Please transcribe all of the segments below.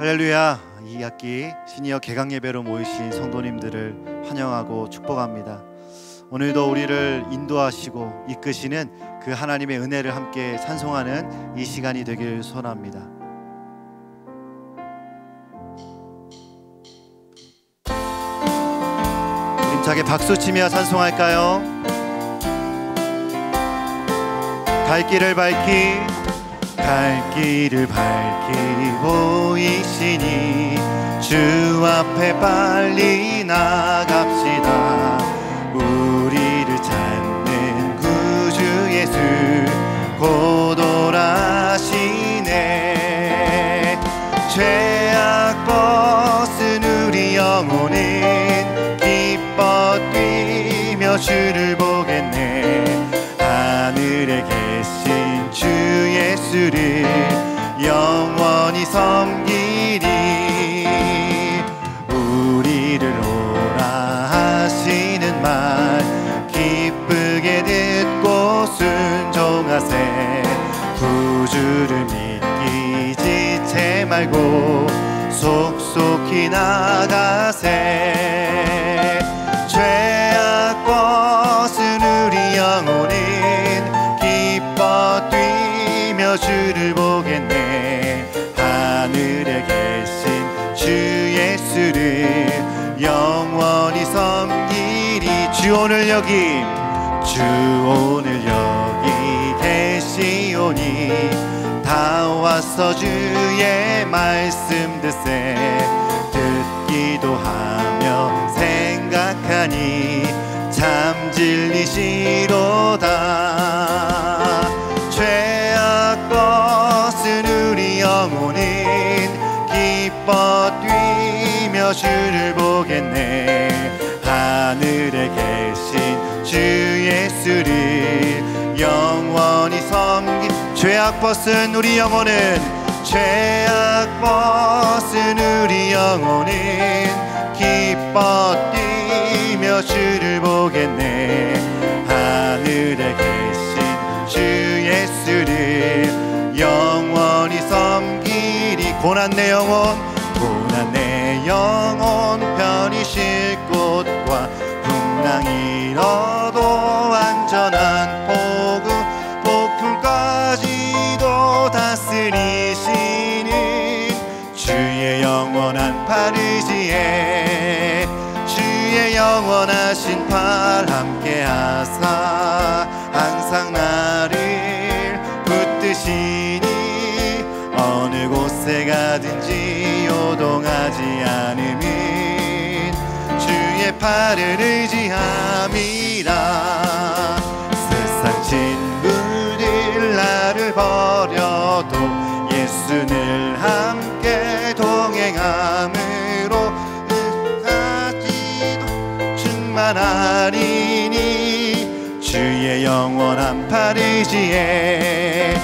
할렐루야. 이 학기 시니어 개강 예배로 모이신 성도님들을 환영하고 축복합니다. 오늘도 우리를 인도하시고 이끄시는 그 하나님의 은혜를 함께 찬송하는 이 시간이 되길 소원합니다. 힘차게 박수치며 찬송할까요? 갈 길을 밝히 보이시니 주 앞에 빨리 나갑시다. 우리를 찾는 구주 예수 곧 오라시네. 죄악 벗은 우리 영혼은 기뻐 뛰며 주를 보겠네. 하늘에 계신 주 예수를 영원히 섬기리. 우리를 오라 하시는 말 기쁘게 듣고 순종하세. 구주를 믿기 지체 말고 속속히 나가세. 죄악 벗은 우리 영혼은 기뻐 뛰며 주를 보겠네. 하늘에 계신 주 예수를 영원히 섬기리. 주 오늘 여기 계시오니 다 와서 주의 말씀 듣세. 듣기도 하며 생각하니 참 진리시로다. 죄악 벗은 우리 영혼은 기뻐 뛰며 주를 보겠네. 하늘에 계신 주 예수를 영원히 섬기. 죄악 벗은 우리 영혼은 우리 영혼은 기뻐 뛰며 주를 보겠네. 하늘에 계신 주 예수를 영원히 섬기리. 고난 내 영혼 편히 쉴 곳과 풍랑이 일어도 안전한 폭풍까지도 다스리시는 주의 영원한 팔 의지에 주의 영원하신 팔 함께 하사 항상 나를 붙드시니 어느 곳에 가든지 요동하지 않으면 주의 팔을 의지함이라. 세상 친구들 나를 버려도 예수 늘 함께 동행함으로 가지도 충만하리니. 주의 영원한 팔 의지에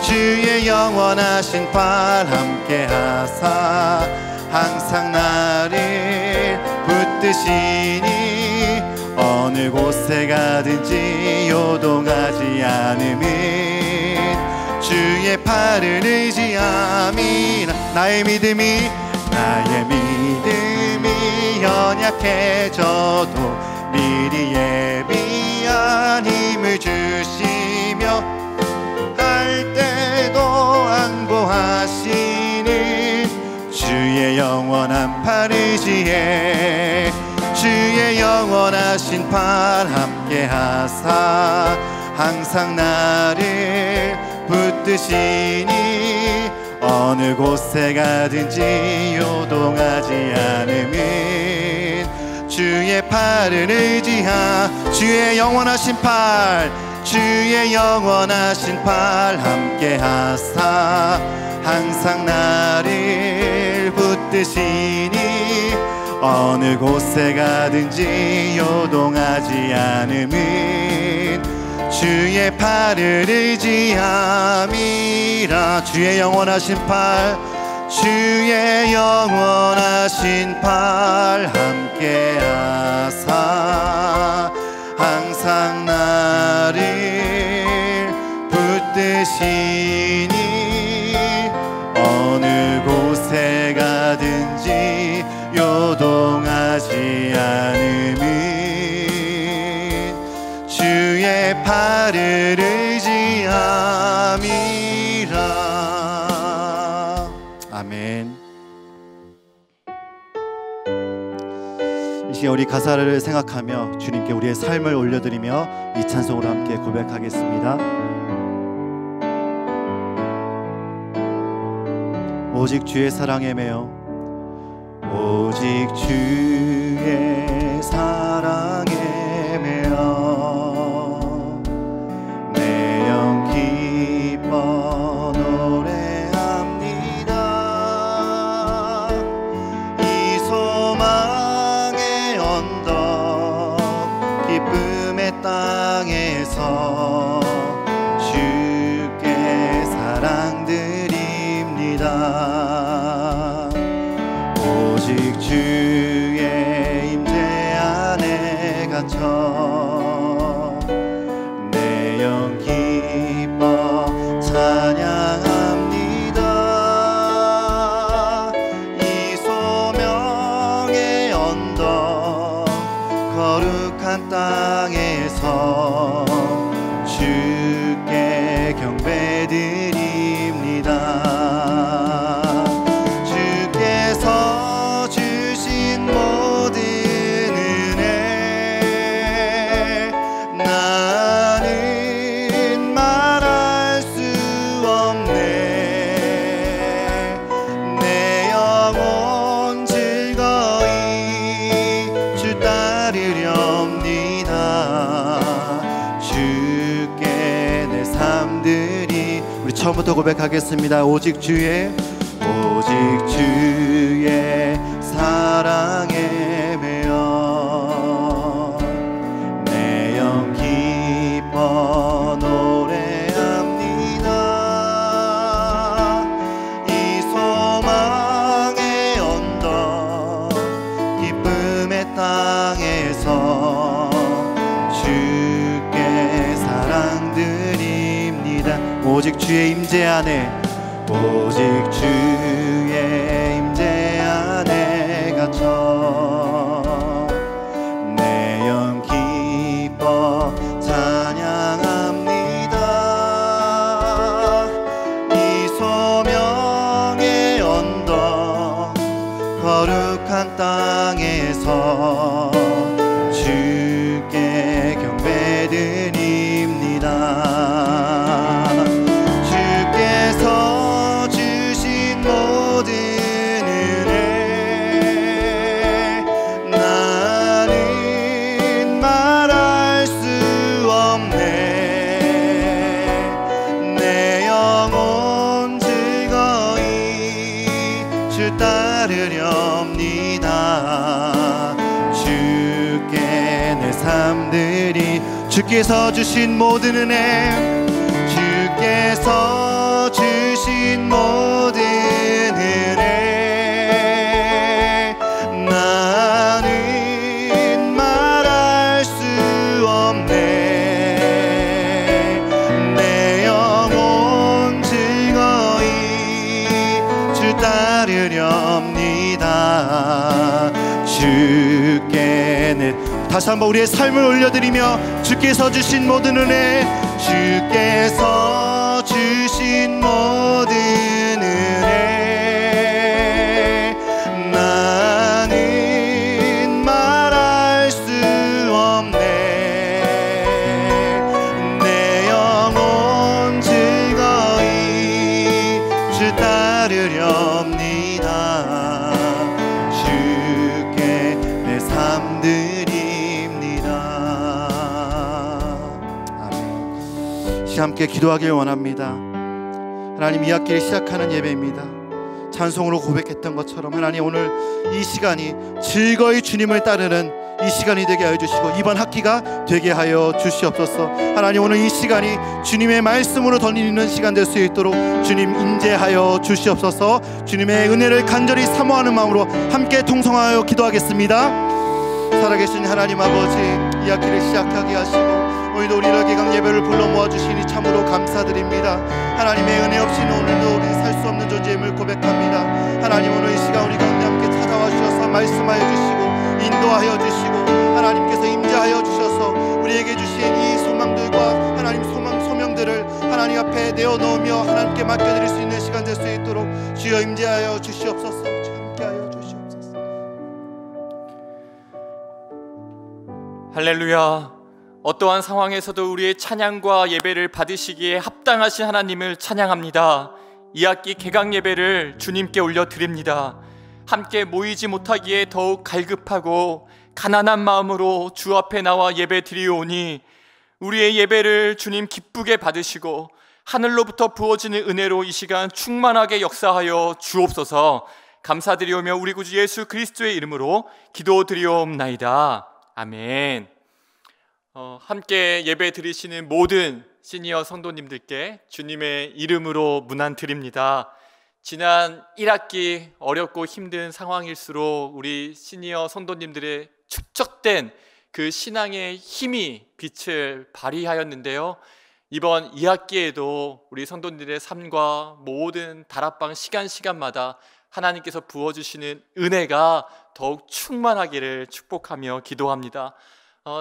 주의 영원하신 팔 함께 하사 항상 나를 붙드시니 어느 곳에 가든지 요동하지 않으면 주의 팔을 의지함이라. 나의 믿음이 연약해져도 미리 예비한 힘을 주시며 할 때도 안보하시는 주의 영원한 팔 의지에 주의 영원하신 팔 함께 하사 항상 나를 붙드시니 어느 곳에 가든지 요동하지 않으면 주의 팔을 주의 영원하신 팔 함께 하사 항상 나를 붙드시니 어느 곳에 가든지 요동하지 않으면 주의 팔을 의지함이라. 주의 영원하신 팔 함께 하사 항상 나를 붙드시니 어느 곳에 가 잃지 않음은 주의 팔을 의지함이라. 아멘. 이 시간 우리 가사를 생각하며 주님께 우리의 삶을 올려드리며 이 찬송으로 함께 고백하겠습니다. 오직 주의 사랑에 매여, 오직 주의 사랑에 매여 내 영 기뻐 노래합니다. 이 소망의 언덕 기쁨의 땅에서 주께 사랑드립니다. 오직 주의 임재 안에 갇혀 내 영 기뻐 찬양합니다. 이 소명의 언덕 거룩한 땅에서 주께 경배드립니다. 주께서 주신 모든 은혜 나는 말할 수 없네. 내 영혼 즐거이 주 따르렵니다. 주께 내 삶들이. 우리 처음부터 고백하겠습니다. 오직 주의 사랑에 매여 내 영 기뻐 노래합니다. 이 소망의 언덕 기쁨의 땅에서 주께 사랑드립니다. 오직 주의 임재 안에, 오직 주의 임재 안에 갇혀 내 영 기뻐 찬양합니다. 이 소명의 언덕 거룩한 땅에서 주께 경배드립니다. 주께서 주신 모든 은혜 나는 말할 수 없네. 내 영혼 즐거이 주 따르렵니다. 주께 내 삶들이. 주께서 주신 모든 은혜, 주께서 주신 모든 은혜 나는 말할 수 없네. 내 영혼 즐거이 주 따르렵니다. 주께 내. 다시 한번 우리의 삶을 올려드리며 주께서 주신 모든 은혜, 주께서 주신 모든 은혜 나는 말할 수 없네. 내 영혼 즐거이 주 따르렵니다. 주께 내 삶들입니다. 함께 기도하길 원합니다. 하나님, 이 학기를 시작하는 예배입니다. 찬송으로 고백했던 것처럼 하나님, 오늘 이 시간이 즐거이 주님을 따르는 이 시간이 되게 하여 주시고 이번 학기가 되게 하여 주시옵소서. 하나님, 오늘 이 시간이 주님의 말씀으로 던지는 시간 될 수 있도록 주님 인재하여 주시옵소서. 주님의 은혜를 간절히 사모하는 마음으로 함께 통성하여 기도하겠습니다. 살아계신 하나님 아버지, 이 학기를 시작하게 하시고 오늘도 우리를 개강 예배를 불러 모아주시니 참으로 감사드립니다. 하나님의 은혜 없이는 오늘도 우리 살 수 없는 존재임을 고백합니다. 하나님, 오늘 이 시간 우리 가운데 함께 찾아와 주셔서 말씀하여 주시고 인도하여 주시고 하나님께서 임재하여 주셔서 우리에게 주신 이 소망들과 하나님 소명들을 하나님 앞에 내어놓으며 하나님께 맡겨드릴 수 있는 시간 될 수 있도록 주여 임재하여 주시옵소서. 함께하여 주시옵소서. 할렐루야. 어떠한 상황에서도 우리의 찬양과 예배를 받으시기에 합당하신 하나님을 찬양합니다. 이 학기 개강 예배를 주님께 올려드립니다. 함께 모이지 못하기에 더욱 갈급하고 가난한 마음으로 주 앞에 나와 예배 드리오니 우리의 예배를 주님 기쁘게 받으시고 하늘로부터 부어지는 은혜로 이 시간 충만하게 역사하여 주옵소서. 감사드리오며 우리 구주 예수 그리스도의 이름으로 기도드리옵나이다. 아멘. 함께 예배 드리시는 모든 시니어 성도님들께 주님의 이름으로 문안 드립니다. 지난 1학기 어렵고 힘든 상황일수록 우리 시니어 성도님들의 축적된 그 신앙의 힘이 빛을 발휘하였는데요, 이번 2학기에도 우리 성도님들의 삶과 모든 다락방 시간마다 하나님께서 부어주시는 은혜가 더욱 충만하기를 축복하며 기도합니다.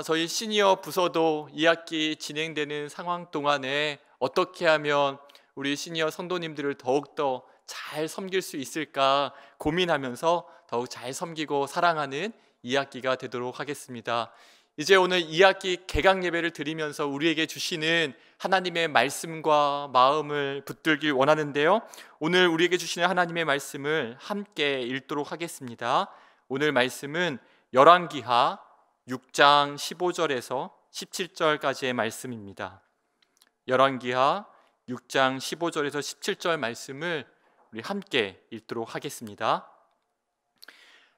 저희 시니어 부서도 2학기 진행되는 상황 동안에 어떻게 하면 우리 시니어 성도님들을 더욱더 잘 섬길 수 있을까 고민하면서 더욱 잘 섬기고 사랑하는 2학기가 되도록 하겠습니다. 이제 오늘 2학기 개강 예배를 드리면서 우리에게 주시는 하나님의 말씀과 마음을 붙들길 원하는데요, 오늘 우리에게 주시는 하나님의 말씀을 함께 읽도록 하겠습니다. 오늘 말씀은 열왕기하 6장 15절에서 17절까지의 말씀입니다. 열왕기하 6장 15절에서 17절 말씀을 우리 함께 읽도록 하겠습니다.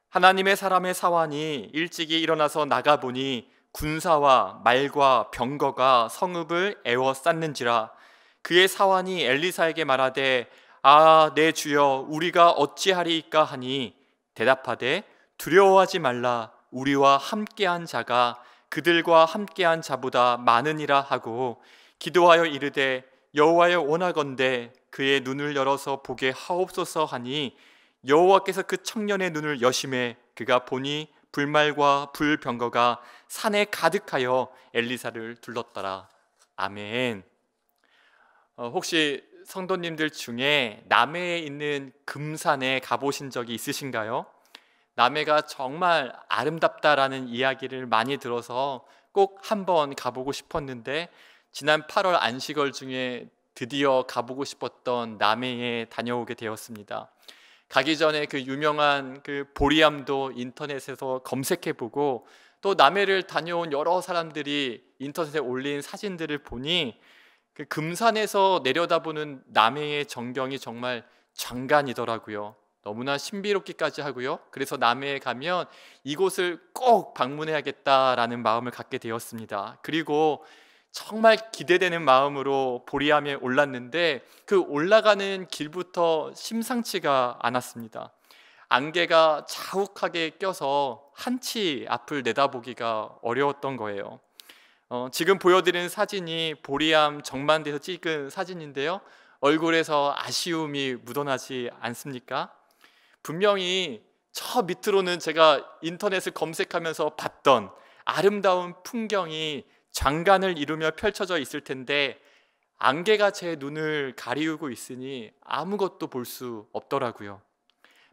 하나님의 사람의 사환이 일찍이 일어나서 나가보니 군사와 말과 병거가 성읍을 에워쌌는지라. 그의 사환이 엘리사에게 말하되 아, 내 주여, 우리가 어찌하리이까 하니 대답하되 두려워하지 말라. 우리와 함께한 자가 그들과 함께한 자보다 많으니라 하고 기도하여 이르되 여호와여, 원하건대 그의 눈을 열어서 보게 하옵소서 하니 여호와께서 그 청년의 눈을 여심해 그가 보니 불말과 불병거가 산에 가득하여 엘리사를 둘렀더라. 아멘. 혹시 성도님들 중에 남해에 있는 금산에 가보신 적이 있으신가요? 남해가 정말 아름답다라는 이야기를 많이 들어서 꼭 한번 가보고 싶었는데, 지난 8월 안식월 중에 드디어 가보고 싶었던 남해에 다녀오게 되었습니다. 가기 전에 그 유명한 그 보리암도 인터넷에서 검색해보고, 또 남해를 다녀온 여러 사람들이 인터넷에 올린 사진들을 보니 그 금산에서 내려다보는 남해의 전경이 정말 장관이더라고요. 너무나 신비롭기까지 하고요. 그래서 남해에 가면 이곳을 꼭 방문해야겠다라는 마음을 갖게 되었습니다. 그리고 정말 기대되는 마음으로 보리암에 올랐는데 그 올라가는 길부터 심상치가 않았습니다. 안개가 자욱하게 껴서 한치 앞을 내다보기가 어려웠던 거예요. 지금 보여드리는 사진이 보리암 정만대에서 찍은 사진인데요, 얼굴에서 아쉬움이 묻어나지 않습니까? 분명히 저 밑으로는 제가 인터넷을 검색하면서 봤던 아름다운 풍경이 장관을 이루며 펼쳐져 있을 텐데 안개가 제 눈을 가리우고 있으니 아무것도 볼 수 없더라고요.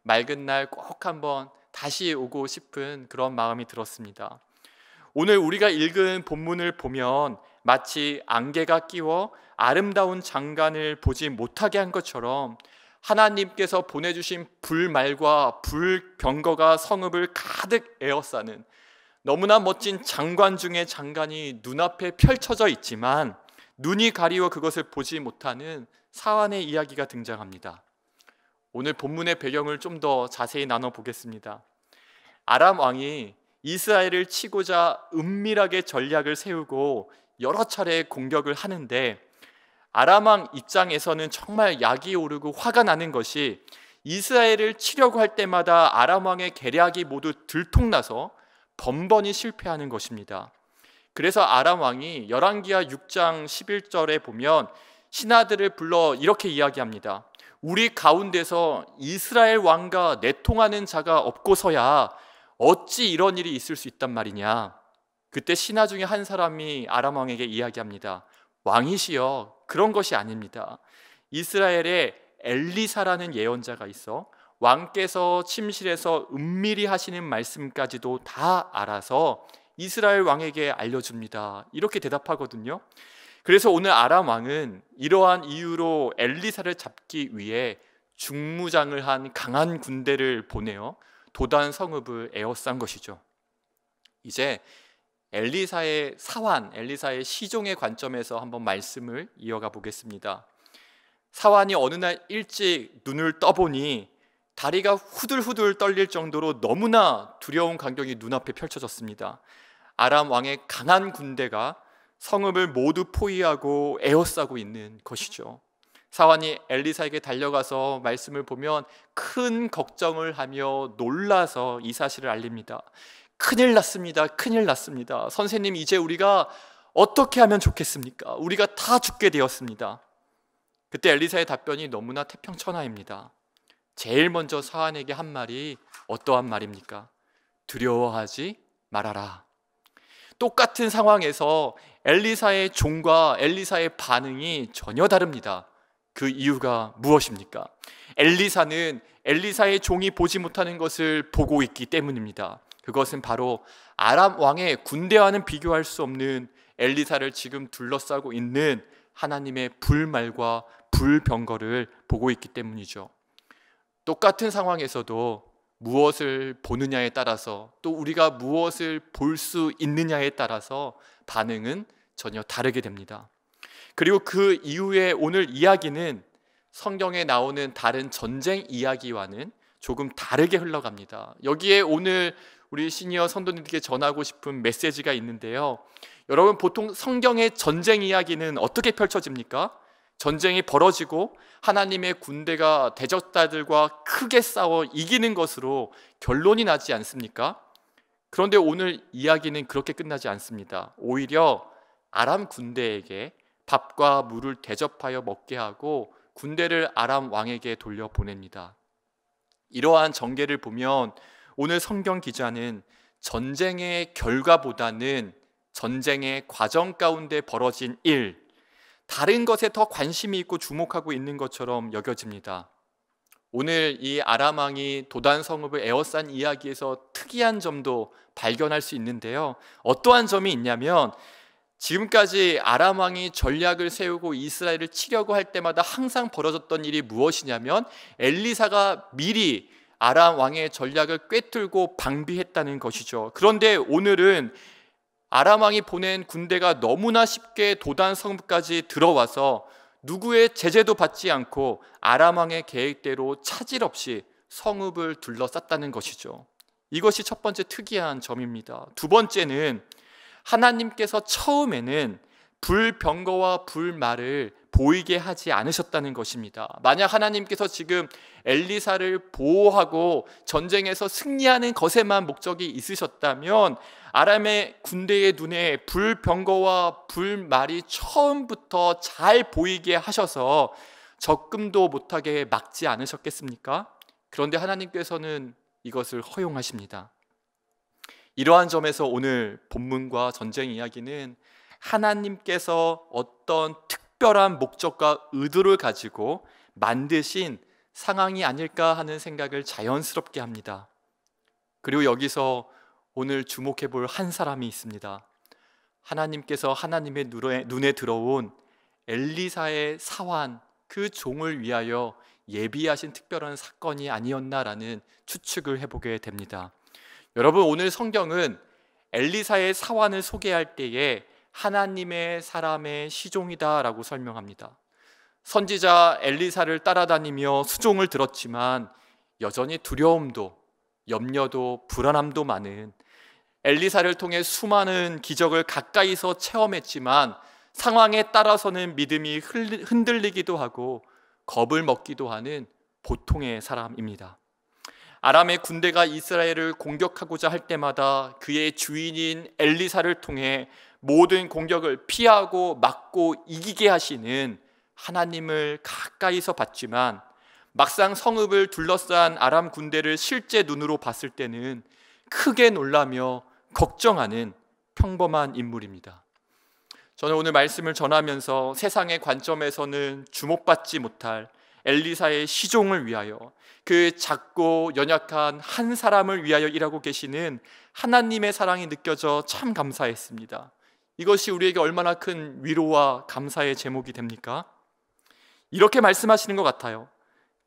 맑은 날 꼭 한번 다시 오고 싶은 그런 마음이 들었습니다. 오늘 우리가 읽은 본문을 보면 마치 안개가 끼워 아름다운 장관을 보지 못하게 한 것처럼 하나님께서 보내주신 불말과 불병거가 성읍을 가득 에워싸는 너무나 멋진 장관 중의 장관이 눈앞에 펼쳐져 있지만 눈이 가리워 그것을 보지 못하는 사환의 이야기가 등장합니다. 오늘 본문의 배경을 좀 더 자세히 나눠보겠습니다. 아람 왕이 이스라엘을 치고자 은밀하게 전략을 세우고 여러 차례 공격을 하는데, 아람 왕 입장에서는 정말 약이 오르고 화가 나는 것이 이스라엘을 치려고 할 때마다 아람 왕의 계략이 모두 들통나서 번번이 실패하는 것입니다. 그래서 아람 왕이 열왕기하 6장 11절에 보면 신하들을 불러 이렇게 이야기합니다. 우리 가운데서 이스라엘 왕과 내통하는 자가 없고서야 어찌 이런 일이 있을 수 있단 말이냐. 그때 신하 중에 한 사람이 아람 왕에게 이야기합니다. 왕이시여, 그런 것이 아닙니다. 이스라엘에 엘리사라는 예언자가 있어 왕께서 침실에서 은밀히 하시는 말씀까지도 다 알아서 이스라엘 왕에게 알려줍니다. 이렇게 대답하거든요. 그래서 오늘 아람 왕은 이러한 이유로 엘리사를 잡기 위해 중무장을 한 강한 군대를 보내어 도단 성읍을 에워싼 것이죠. 이제 엘리사의 사환, 엘리사의 시종의 관점에서 한번 말씀을 이어가 보겠습니다. 사환이 어느 날 일찍 눈을 떠보니 다리가 후들후들 떨릴 정도로 너무나 두려운 광경이 눈앞에 펼쳐졌습니다. 아람 왕의 강한 군대가 성읍을 모두 포위하고 에워싸고 있는 것이죠. 사환이 엘리사에게 달려가서 말씀을 보면 큰 걱정을 하며 놀라서 이 사실을 알립니다. 큰일 났습니다. 큰일 났습니다. 선생님, 이제 우리가 어떻게 하면 좋겠습니까? 우리가 다 죽게 되었습니다. 그때 엘리사의 답변이 너무나 태평천하입니다. 제일 먼저 사환에게 한 말이 어떠한 말입니까? 두려워하지 말아라. 똑같은 상황에서 엘리사의 종과 엘리사의 반응이 전혀 다릅니다. 그 이유가 무엇입니까? 엘리사는 엘리사의 종이 보지 못하는 것을 보고 있기 때문입니다. 그것은 바로 아람 왕의 군대와는 비교할 수 없는 엘리사를 지금 둘러싸고 있는 하나님의 불말과 불병거를 보고 있기 때문이죠. 똑같은 상황에서도 무엇을 보느냐에 따라서, 또 우리가 무엇을 볼 수 있느냐에 따라서 반응은 전혀 다르게 됩니다. 그리고 그 이후에 오늘 이야기는 성경에 나오는 다른 전쟁 이야기와는 조금 다르게 흘러갑니다. 여기에 오늘 우리 시니어 성도님들께 전하고 싶은 메시지가 있는데요. 여러분, 보통 성경의 전쟁 이야기는 어떻게 펼쳐집니까? 전쟁이 벌어지고 하나님의 군대가 대적자들과 크게 싸워 이기는 것으로 결론이 나지 않습니까? 그런데 오늘 이야기는 그렇게 끝나지 않습니다. 오히려 아람 군대에게 밥과 물을 대접하여 먹게 하고 군대를 아람 왕에게 돌려보냅니다. 이러한 전개를 보면 오늘 성경 기자는 전쟁의 결과보다는 전쟁의 과정 가운데 벌어진 일, 다른 것에 더 관심이 있고 주목하고 있는 것처럼 여겨집니다. 오늘 이 아람 왕이 도단 성읍을 에워싼 이야기에서 특이한 점도 발견할 수 있는데요. 어떠한 점이 있냐면, 지금까지 아람 왕이 전략을 세우고 이스라엘을 치려고 할 때마다 항상 벌어졌던 일이 무엇이냐면, 엘리사가 미리 아람 왕의 전략을 꿰뚫고 방비했다는 것이죠. 그런데 오늘은 아람 왕이 보낸 군대가 너무나 쉽게 도단 성읍까지 들어와서 누구의 제재도 받지 않고 아람 왕의 계획대로 차질 없이 성읍을 둘러쌌다는 것이죠. 이것이 첫 번째 특이한 점입니다. 두 번째는 하나님께서 처음에는 불병거와 불말을 보이게 하지 않으셨다는 것입니다. 만약 하나님께서 지금 엘리사를 보호하고 전쟁에서 승리하는 것에만 목적이 있으셨다면 아람의 군대의 눈에 불병거와 불말이 처음부터 잘 보이게 하셔서 적금도 못하게 막지 않으셨겠습니까? 그런데 하나님께서는 이것을 허용하십니다. 이러한 점에서 오늘 본문과 전쟁 이야기는 하나님께서 어떤 특별한 목적과 의도를 가지고 만드신 상황이 아닐까 하는 생각을 자연스럽게 합니다. 그리고 여기서 오늘 주목해 볼 한 사람이 있습니다. 하나님께서 하나님의 눈에 들어온 엘리사의 사환, 그 종을 위하여 예비하신 특별한 사건이 아니었나라는 추측을 해보게 됩니다. 여러분, 오늘 성경은 엘리사의 사환을 소개할 때에 하나님의 사람의 시종이다라고 설명합니다. 선지자 엘리사를 따라다니며 수종을 들었지만 여전히 두려움도 염려도 불안함도 많은, 엘리사를 통해 수많은 기적을 가까이서 체험했지만 상황에 따라서는 믿음이 흔들리기도 하고 겁을 먹기도 하는 보통의 사람입니다. 아람의 군대가 이스라엘을 공격하고자 할 때마다 그의 주인인 엘리사를 통해 모든 공격을 피하고 막고 이기게 하시는 하나님을 가까이서 봤지만 막상 성읍을 둘러싼 아람 군대를 실제 눈으로 봤을 때는 크게 놀라며 걱정하는 평범한 인물입니다. 저는 오늘 말씀을 전하면서 세상의 관점에서는 주목받지 못할 엘리사의 시종을 위하여, 그 작고 연약한 한 사람을 위하여 일하고 계시는 하나님의 사랑이 느껴져 참 감사했습니다. 이것이 우리에게 얼마나 큰 위로와 감사의 제목이 됩니까? 이렇게 말씀하시는 것 같아요.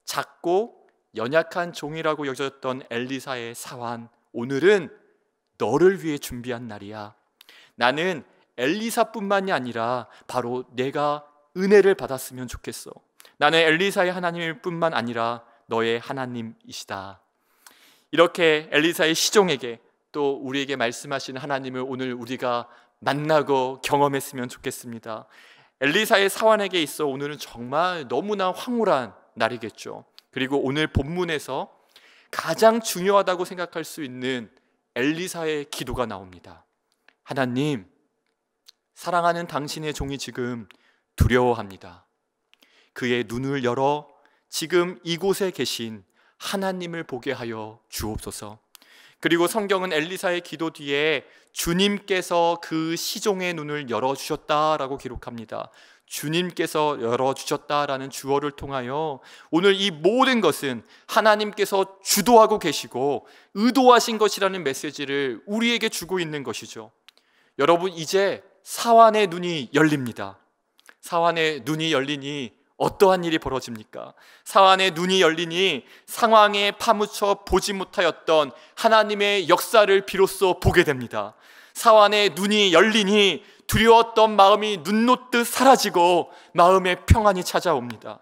작고 연약한 종이라고 여겨졌던 엘리사의 사환, 오늘은 너를 위해 준비한 날이야. 나는 엘리사뿐만이 아니라 바로 내가 은혜를 받았으면 좋겠어. 나는 엘리사의 하나님일 뿐만 아니라 너의 하나님이시다. 이렇게 엘리사의 시종에게 또 우리에게 말씀하신 하나님을 오늘 우리가 만나고 경험했으면 좋겠습니다. 엘리사의 사환에게 있어 오늘은 정말 너무나 황홀한 날이겠죠. 그리고 오늘 본문에서 가장 중요하다고 생각할 수 있는 엘리사의 기도가 나옵니다. 하나님, 사랑하는 당신의 종이 지금 두려워합니다. 그의 눈을 열어 지금 이곳에 계신 하나님을 보게 하여 주옵소서. 그리고 성경은 엘리사의 기도 뒤에 주님께서 그 시종의 눈을 열어주셨다라고 기록합니다. 주님께서 열어주셨다라는 주어를 통하여 오늘 이 모든 것은 하나님께서 주도하고 계시고 의도하신 것이라는 메시지를 우리에게 주고 있는 것이죠. 여러분, 이제 사환의 눈이 열립니다. 사환의 눈이 열리니 어떠한 일이 벌어집니까? 사환의 눈이 열리니 상황에 파묻혀 보지 못하였던 하나님의 역사를 비로소 보게 됩니다. 사환의 눈이 열리니 두려웠던 마음이 눈 녹듯 사라지고 마음의 평안이 찾아옵니다.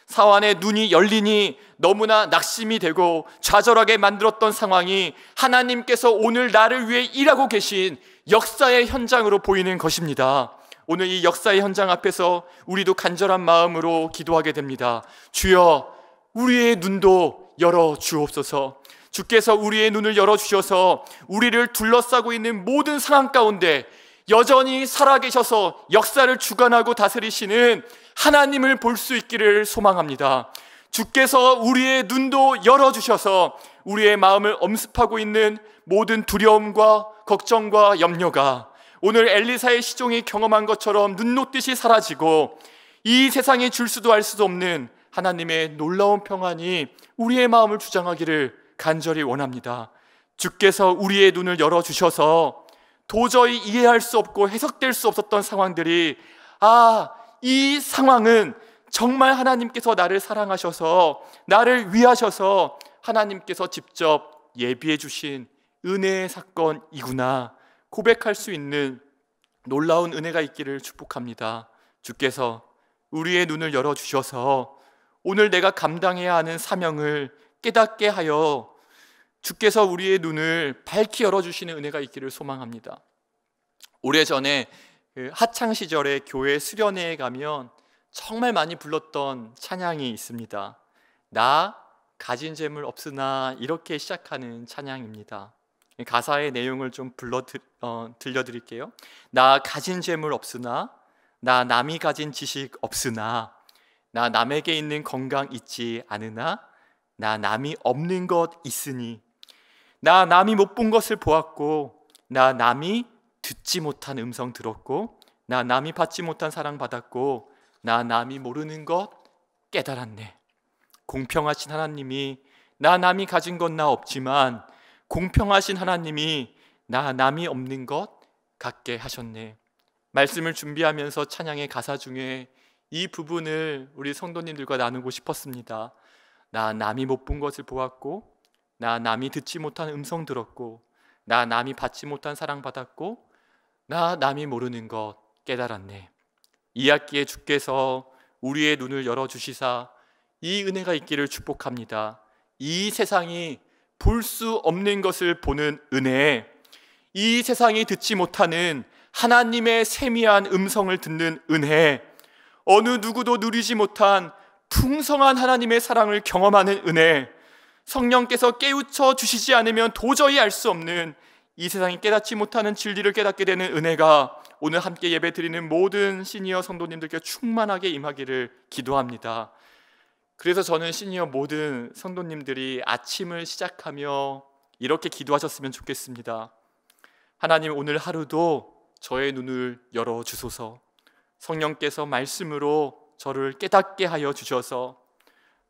사환의 눈이 열리니 너무나 낙심이 되고 좌절하게 만들었던 상황이 하나님께서 오늘 나를 위해 일하고 계신 역사의 현장으로 보이는 것입니다. 오늘 이 역사의 현장 앞에서 우리도 간절한 마음으로 기도하게 됩니다. 주여, 우리의 눈도 열어 주옵소서. 주께서 우리의 눈을 열어주셔서 우리를 둘러싸고 있는 모든 상황 가운데 여전히 살아계셔서 역사를 주관하고 다스리시는 하나님을 볼 수 있기를 소망합니다. 주께서 우리의 눈도 열어주셔서 우리의 마음을 엄습하고 있는 모든 두려움과 걱정과 염려가 오늘 엘리사의 시종이 경험한 것처럼 눈 녹듯이 사라지고 이 세상에 줄 수도 알 수도 없는 하나님의 놀라운 평안이 우리의 마음을 주장하기를 간절히 원합니다. 주께서 우리의 눈을 열어주셔서 도저히 이해할 수 없고 해석될 수 없었던 상황들이 이 상황은 정말 하나님께서 나를 사랑하셔서 나를 위하셔서 하나님께서 직접 예비해 주신 은혜의 사건이구나 고백할 수 있는 놀라운 은혜가 있기를 축복합니다. 주께서 우리의 눈을 열어주셔서 오늘 내가 감당해야 하는 사명을 깨닫게 하여 주께서 우리의 눈을 밝히 열어주시는 은혜가 있기를 소망합니다. 오래전에 학창시절에 교회 수련회에 가면 정말 많이 불렀던 찬양이 있습니다. 나 가진 재물 없으나, 이렇게 시작하는 찬양입니다. 가사의 내용을 좀 들려드릴게요. 나 가진 재물 없으나, 나 남이 가진 지식 없으나, 나 남에게 있는 건강 있지 않으나, 나 남이 없는 것 있으니, 나 남이 못 본 것을 보았고, 나 남이 듣지 못한 음성 들었고, 나 남이 받지 못한 사랑 받았고, 나 남이 모르는 것 깨달았네. 공평하신 하나님이 나 남이 가진 건 나 없지만 공평하신 하나님이 나 남이 없는 것 갖게 하셨네. 말씀을 준비하면서 찬양의 가사 중에 이 부분을 우리 성도님들과 나누고 싶었습니다. 나 남이 못 본 것을 보았고, 나 남이 듣지 못한 음성 들었고, 나 남이 받지 못한 사랑 받았고, 나 남이 모르는 것 깨달았네. 이 학기에 주께서 우리의 눈을 열어주시사 이 은혜가 있기를 축복합니다. 이 세상이 볼 수 없는 것을 보는 은혜, 이 세상이 듣지 못하는 하나님의 세미한 음성을 듣는 은혜, 어느 누구도 누리지 못한 풍성한 하나님의 사랑을 경험하는 은혜, 성령께서 깨우쳐 주시지 않으면 도저히 알 수 없는 이 세상이 깨닫지 못하는 진리를 깨닫게 되는 은혜가 오늘 함께 예배 드리는 모든 시니어 성도님들께 충만하게 임하기를 기도합니다. 그래서 저는 시니어 모든 성도님들이 아침을 시작하며 이렇게 기도하셨으면 좋겠습니다. 하나님, 오늘 하루도 저의 눈을 열어주소서. 성령께서 말씀으로 저를 깨닫게 하여 주셔서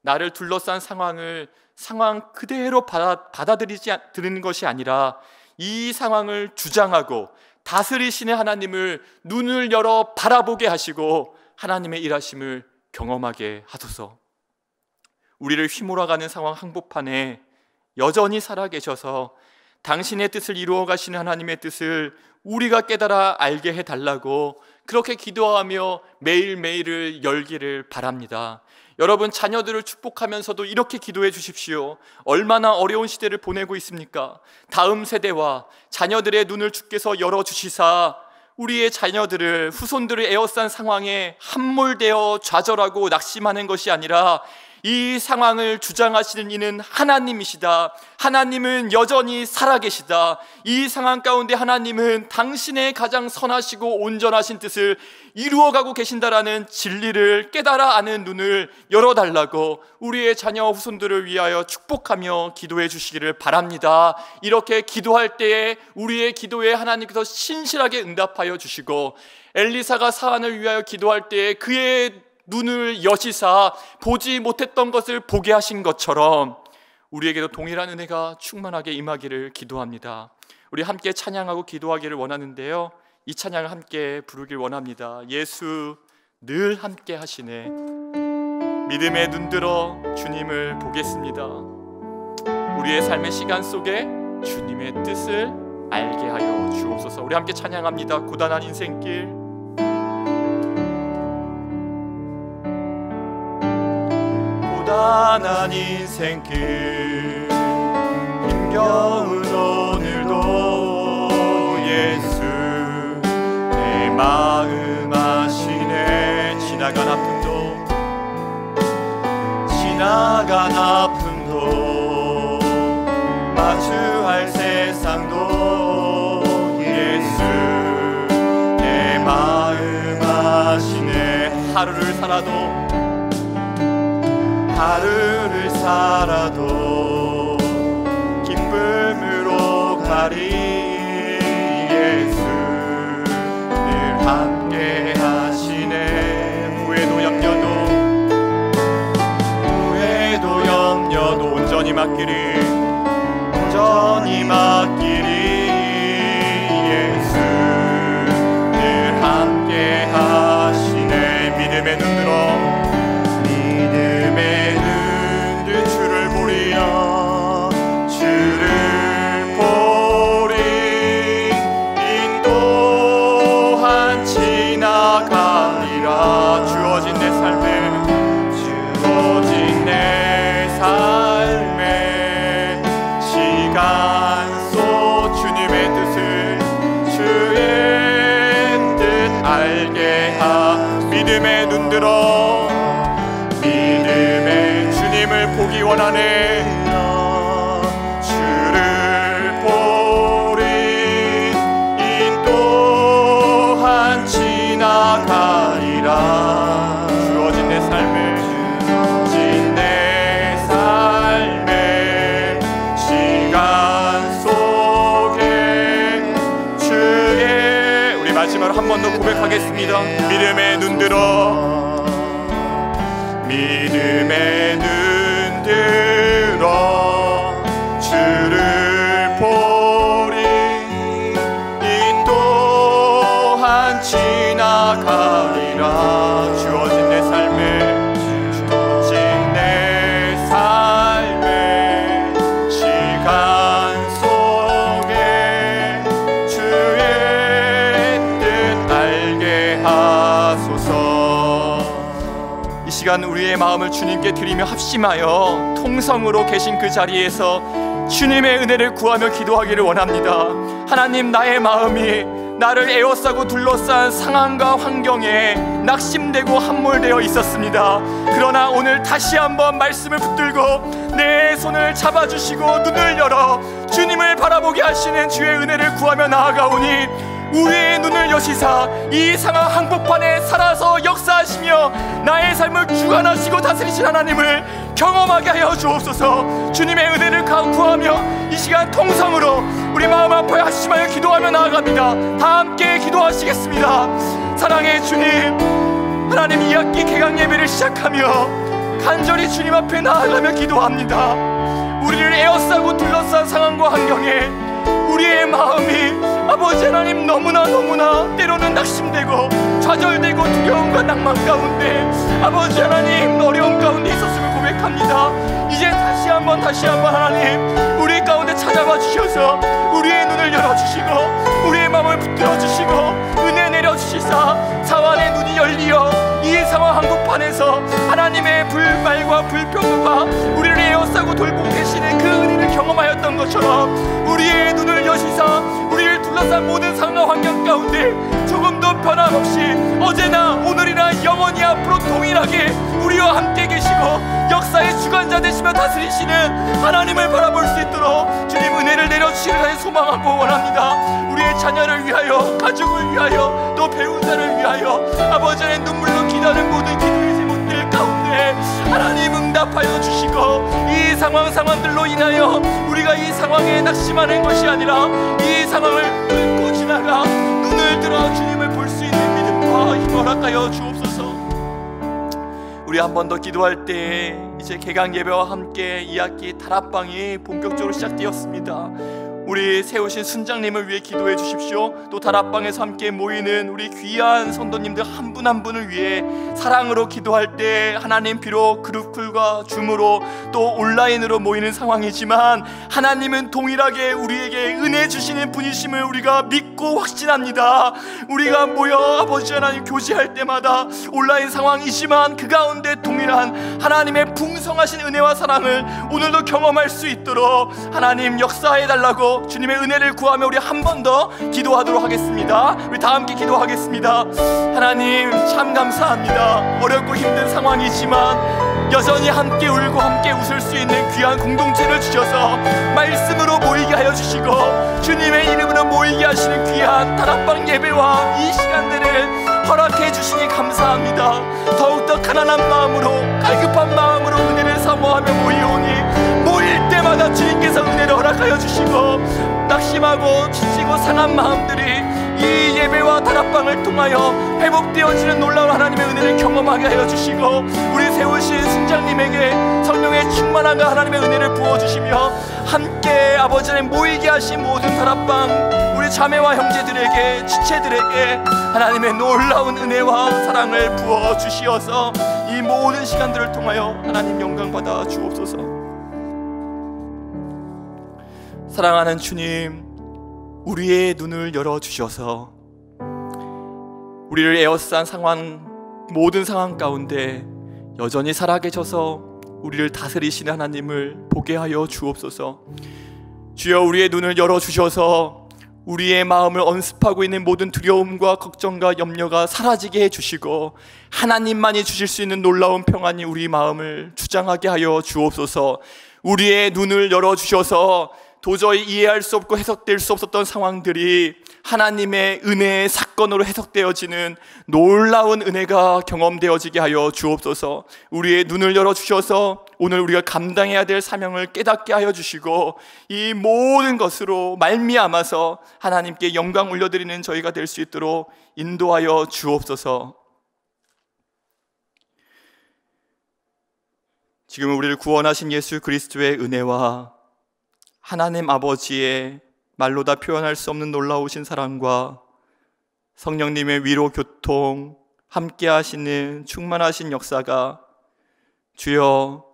나를 둘러싼 상황 그대로 받아들이는 것이 아니라 이 상황을 주장하고 다스리시는 하나님을 눈을 열어 바라보게 하시고 하나님의 일하심을 경험하게 하소서. 우리를 휘몰아가는 상황 한복판에 여전히 살아계셔서 당신의 뜻을 이루어 가시는 하나님의 뜻을 우리가 깨달아 알게 해달라고 그렇게 기도하며 매일매일을 열기를 바랍니다. 여러분, 자녀들을 축복하면서도 이렇게 기도해 주십시오. 얼마나 어려운 시대를 보내고 있습니까? 다음 세대와 자녀들의 눈을 주께서 열어주시사 우리의 자녀들을, 후손들을 에워싼 상황에 함몰되어 좌절하고 낙심하는 것이 아니라 이 상황을 주장하시는 이는 하나님이시다. 하나님은 여전히 살아계시다. 이 상황 가운데 하나님은 당신의 가장 선하시고 온전하신 뜻을 이루어가고 계신다라는 진리를 깨달아 아는 눈을 열어달라고 우리의 자녀 후손들을 위하여 축복하며 기도해 주시기를 바랍니다. 이렇게 기도할 때에 우리의 기도에 하나님께서 신실하게 응답하여 주시고, 엘리사가 사안을 위하여 기도할 때에 그의 눈을 여시사 보지 못했던 것을 보게 하신 것처럼 우리에게도 동일한 은혜가 충만하게 임하기를 기도합니다. 우리 함께 찬양하고 기도하기를 원하는데요, 이 찬양을 함께 부르길 원합니다. 예수 늘 함께 하시네. 믿음에 눈들어 주님을 보겠습니다. 우리의 삶의 시간 속에 주님의 뜻을 알게 하여 주옵소서. 우리 함께 찬양합니다. 고단한 인생길, 고단한 인생길, 힘겨운 오늘도 예수 내 마음 아시네. 지나간 아픔도 마주할 세상도 예수 내 마음 아시네. 하루를 살아도 기쁨으로 가리 예수 늘 함께 하시네. 후회도 염려도 온전히 맡기리 예수 늘 함께 하시네. 믿음의 눈들 주를 보리 인도한 지나가리라. 주어진 내 삶에 시간 속 주님의 뜻을 주의 뜻 알게 믿음에 눈들어 주님을 보기 원하네. 주를 보리 인도한 지나가리라. 주어진 내 삶에 시간 속에 주의, 우리 마지막으로 한 번 더 고백하겠습니다. 믿음에 눈들어 주를 보리 인도한 지나가리라. 주어진 내 삶에 시간 속에 주의 뜻 알게 하소서. 이 시간 우리의 마음을 주님께 드리며 합심하여 통성으로 계신 그 자리에서 주님의 은혜를 구하며 기도하기를 원합니다. 하나님, 나의 마음이 나를 에워싸고 둘러싼 상황과 환경에 낙심되고 함몰되어 있었습니다. 그러나 오늘 다시 한번 말씀을 붙들고 내 손을 잡아주시고 눈을 열어 주님을 바라보게 하시는 주의 은혜를 구하며 나아가오니 우리의 눈을 여시사 이 상황 한복판에 살아서 역사하시며 나의 삶을 주관하시고 다스리신 하나님을 경험하게 하여 주옵소서. 주님의 은혜를 구하며 이 시간 통성으로 우리 마음 아파에 하시마여 기도하며 나아갑니다. 다 함께 기도하시겠습니다. 사랑의 주님, 하나님, 이 학기 개강 예배를 시작하며 간절히 주님 앞에 나아가며 기도합니다. 우리를 에워싸고 둘러싼 상황과 환경에 우리의 마음이 아버지 하나님 너무나 때로는 낙심되고 좌절되고 두려움과 낭만 가운데 아버지 하나님 어려움 가운데 있었음을 고백합니다. 이제 다시 한번 하나님 우리 가운데 찾아와 주셔서 우리의 눈을 열어주시고 우리의 마음을 붙들어 주시고 은혜 내려주시사 사완의 눈이 열리어 이 상황 한복판에서 하나님의 불말과 불평과 우리를 에워싸고 돌보고 계시는 그 은혜를 경험하였던 것처럼 우리의 눈을 여시사 우리를 둘러싼 모든 상황 환경 가운데 조금도 변함없이 어제나 오늘이나 영원히 앞으로 동일하게 우리와 함께 계시고 역사의 주관자 되시며 다스리시는 하나님을 바라볼 수 있도록 주님 은혜를 내려주시기를 간절히 소망하고 원합니다. 우리의 자녀를 위하여, 가족을 위하여, 또 배우자를 위하여 아버지의 눈물로 기도하는 모든 기도의 제목들 가운데 하나님 응답하여 주시고 이 상황들로 인하여 우리가 이 상황에 낙심하는 것이 아니라 이 상황을 뚫고 지나가 눈을 들어 주님을 볼 수 있는 믿음과 힘을 허락하여 주옵소서. 우리 한 번 더 기도할 때 이제 개강 예배와 함께 이 학기 다락방이 본격적으로 시작되었습니다. 우리 세우신 순장님을 위해 기도해 주십시오. 또 다락방에서 함께 모이는 우리 귀한 성도님들 한 분 한 분을 위해 사랑으로 기도할 때 하나님 비록 그룹쿨과 줌으로 또 온라인으로 모이는 상황이지만 하나님은 동일하게 우리에게 은혜 주시는 분이심을 우리가 믿고 확신합니다. 우리가 모여 아버지 하나님 교제할 때마다 온라인 상황이지만 그 가운데 동일한 하나님의 풍성하신 은혜와 사랑을 오늘도 경험할 수 있도록 하나님 역사해 달라고 주님의 은혜를 구하며 우리 한 번 더 기도하도록 하겠습니다. 우리 다 함께 기도하겠습니다. 하나님 참 감사합니다. 어렵고 힘든 상황이지만 여전히 함께 울고 함께 웃을 수 있는 귀한 공동체를 주셔서 말씀으로 모이게 하여 주시고 주님의 이름으로 모이게 하시는 귀한 다락방 예배와 이 시간들을 허락해 주시니 감사합니다. 더욱더 가난한 마음으로 갈급한 마음으로 은혜를 사모하며 모이오니 모일 때마다 주님께서 은혜를 허락하여 주시고 낙심하고 지치고 상한 마음들이 이 예배와 다락방을 통하여 회복되어지는 놀라운 하나님의 은혜를 경험하게 하여 주시고 우리 세우신 순장님에게 성령의 충만함과 하나님의 은혜를 부어주시며 함께 아버지 하나님 모이게 하신 모든 다락방 우리 자매와 형제들에게 지체들에게 하나님의 놀라운 은혜와 사랑을 부어주시어서 이 모든 시간들을 통하여 하나님 영광 받아 주옵소서. 사랑하는 주님, 우리의 눈을 열어주셔서 우리를 에워싼 모든 상황 가운데 여전히 살아계셔서 우리를 다스리시는 하나님을 보게 하여 주옵소서. 주여, 우리의 눈을 열어주셔서 우리의 마음을 언습하고 있는 모든 두려움과 걱정과 염려가 사라지게 해주시고 하나님만이 주실 수 있는 놀라운 평안이 우리 마음을 주장하게 하여 주옵소서. 우리의 눈을 열어주셔서 도저히 이해할 수 없고 해석될 수 없었던 상황들이 하나님의 은혜의 사건으로 해석되어지는 놀라운 은혜가 경험되어지게 하여 주옵소서. 우리의 눈을 열어주셔서 오늘 우리가 감당해야 될 사명을 깨닫게 하여 주시고 이 모든 것으로 말미암아서 하나님께 영광 올려드리는 저희가 될 수 있도록 인도하여 주옵소서. 지금 우리를 구원하신 예수 그리스도의 은혜와 하나님 아버지의 말로 다 표현할 수 없는 놀라우신 사랑과 성령님의 위로 교통 함께 하시는 충만하신 역사가 주여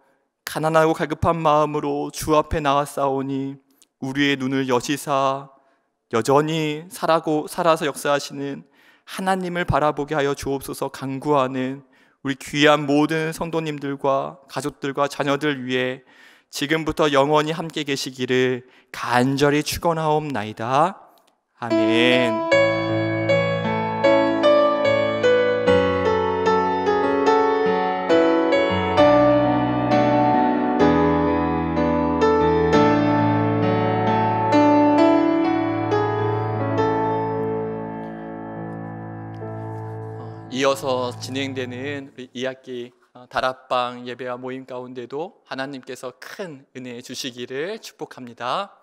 가난하고 갈급한 마음으로 주 앞에 나아싸오니 우리의 눈을 여시사 여전히 살아서 역사하시는 하나님을 바라보게 하여 주옵소서. 간구하는 우리 귀한 모든 성도님들과 가족들과 자녀들 위해 지금부터 영원히 함께 계시기를 간절히 축원하옵나이다. 아멘. 이어서 진행되는 우리 2학기 다락방 예배와 모임 가운데도 하나님께서 큰 은혜 주시기를 축복합니다.